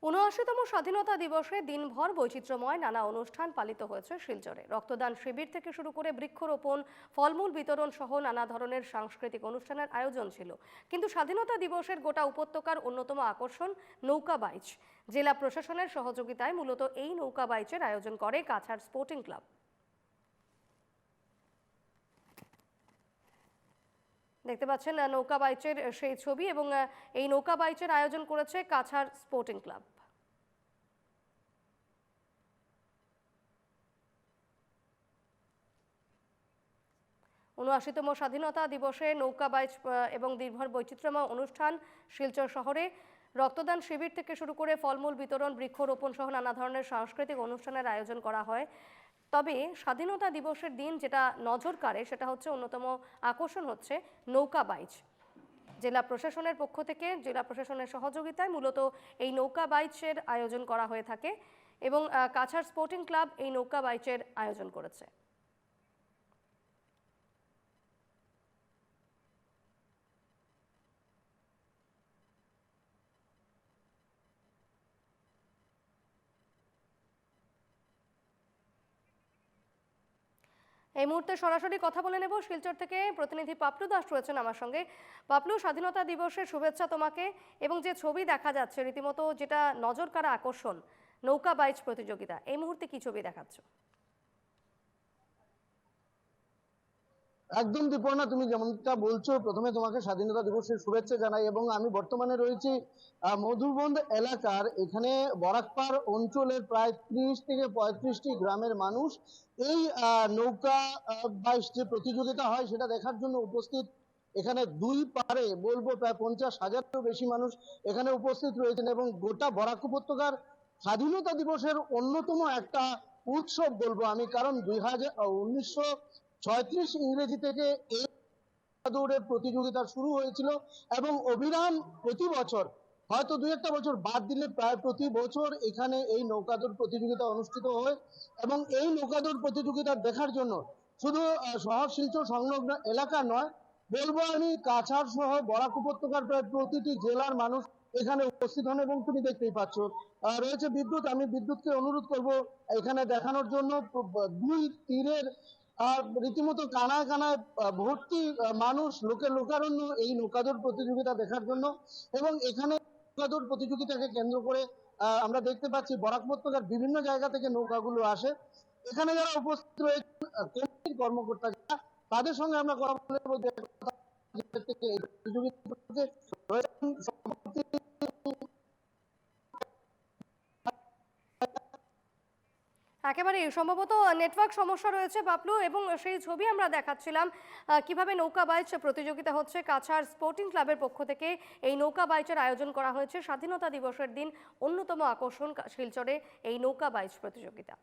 ৭৯তম স্বাধীনতা দিবসে দিনভর বৈচিত্র্যময় নানা অনুষ্ঠান পালিত হয়েছে শিলচরে। রক্তদান শিবির থেকে শুরু করে বৃক্ষরোপণ, ফলমূল বিতরণ সহ নানা ধরনের সাংস্কৃতিক অনুষ্ঠানের আয়োজন ছিল। কিন্তু স্বাধীনতা দিবসের গোটা উপত্যকার অন্যতম আকর্ষণ নৌকা বাইচ। জেলা প্রশাসনের সহযোগিতায় মূলত এই নৌকা বাইচের আয়োজন করে কাছাড় স্পোর্টিং ক্লাব। দেখতে পাচ্ছেন নৌকা বাইচের সেই ছবি, এবং এই নৌকা বাইচের আয়োজন করেছে কাছাড় স্পোর্টিং ক্লাব। ৭৯তম স্বাধীনতা দিবসে নৌকা বাইচ এবং দিনভর বৈচিত্র্যময় অনুষ্ঠান শিলচর শহরে। রক্তদান শিবির থেকে শুরু করে ফলমূল বিতরণ, বৃক্ষরোপণ সহ নানা ধরনের সাংস্কৃতিক অনুষ্ঠানের আয়োজন করা হয়। তবে স্বাধীনতা দিবসের দিন যেটা নজর কাড়ে সেটা হচ্ছে, অন্যতম আকর্ষণ হচ্ছে নৌকা বাইচ। জেলা প্রশাসনের পক্ষ থেকে, জেলা প্রশাসনের সহযোগিতায় মূলত এই নৌকা বাইচের আয়োজন করা হয়ে থাকে, এবং কাছাড় স্পোর্টিং ক্লাব এই নৌকা বাইচের আয়োজন করেছে। এই মুহূর্তে সরাসরি কথা বলে নেব শিলচর থেকে। প্রতিনিধি পাপলু দাস রয়েছেন আমার সঙ্গে। পাপলু, স্বাধীনতা দিবসের শুভেচ্ছা তোমাকে। এবং যে ছবি দেখা যাচ্ছে, রীতিমতো যেটা নজর কাড়া আকর্ষণ, নৌকা বাইচ প্রতিযোগিতা, এই মুহূর্তে কি ছবি দেখাচ্ছ? একদম দীপর্ণা, তুমি যেমনটা বলছো, প্রথমে তোমাকে স্বাধীনতা দিবসের শুভেচ্ছা জানাই। এবং আমি বর্তমানে রয়েছি মধুরবন্ধ এলাকার। এখানে বরাকপাড় অঞ্চলের প্রায় 30 থেকে 35টি গ্রামের মানুষ এই নৌকা বাইচ যে প্রতিযোগিতা হয় সেটা দেখার জন্য উপস্থিত। এখানে দুই পারে বলবো প্রায় 50,000-এরও বেশি মানুষ এখানে উপস্থিত রয়েছেন, এবং গোটা বরাক উপত্যকার স্বাধীনতা দিবসের অন্যতম একটা উৎসব বলবো আমি। কারণ 1936 ইংরেজি থেকে এই দৌড়ের প্রতিযোগিতা শুরু হয়েছিল, এবং অবিরাম প্রতি বছর, হয়তো দুই একটা বছর বাদ দিলে প্রায় প্রতি বছর এখানে এই নৌকাদৌড় প্রতিযোগিতা অনুষ্ঠিত হয়। এবং এই নৌকাদৌড় প্রতিযোগিতা দেখার জন্য শুধু শহর শিলচর সংলগ্ন এলাকা নয়, বলবো আমি কাছাড় সহ বরাক উপত্যকার প্রায় প্রতিটি জেলার মানুষ এখানে উপস্থিত হন। এবং তুমি দেখতেই পাচ্ছ রয়েছে বিদ্যুৎ। আমি বিদ্যুৎকে অনুরোধ করব এখানে দেখানোর জন্য। দুই তীরের রীতিমতো কানায় কানায় ভর্তি মানুষ, লোকের লোকারণ্য এই নৌকাদৌড় প্রতিযোগিতা দেখার জন্য। এবং এখানে নৌকাদৌড় প্রতিযোগিতাকে কেন্দ্র করে আমরা দেখতে পাচ্ছি বরাক উপত্যকার বিভিন্ন জায়গা থেকে নৌকাগুলো আসে। এখানে যারা উপস্থিত রয়েছেন কমিটির কর্মকর্তা, তাদের সঙ্গে আমরা কথা বলে একেবারে সম্ভবত নেটওয়ার্ক সমস্যা রয়েছে পাপলু, এবং সেই ছবি আমরা দেখাচ্ছিলাম কিভাবে নৌকা বাইচ প্রতিযোগিতা হচ্ছে। কাছাড় স্পোর্টিং ক্লাবের পক্ষ থেকে এই নৌকা বাইচের আয়োজন করা হয়েছে। স্বাধীনতা দিবসের দিন অন্যতম আকর্ষণ শিলচরে এই নৌকা বাইচ প্রতিযোগিতা।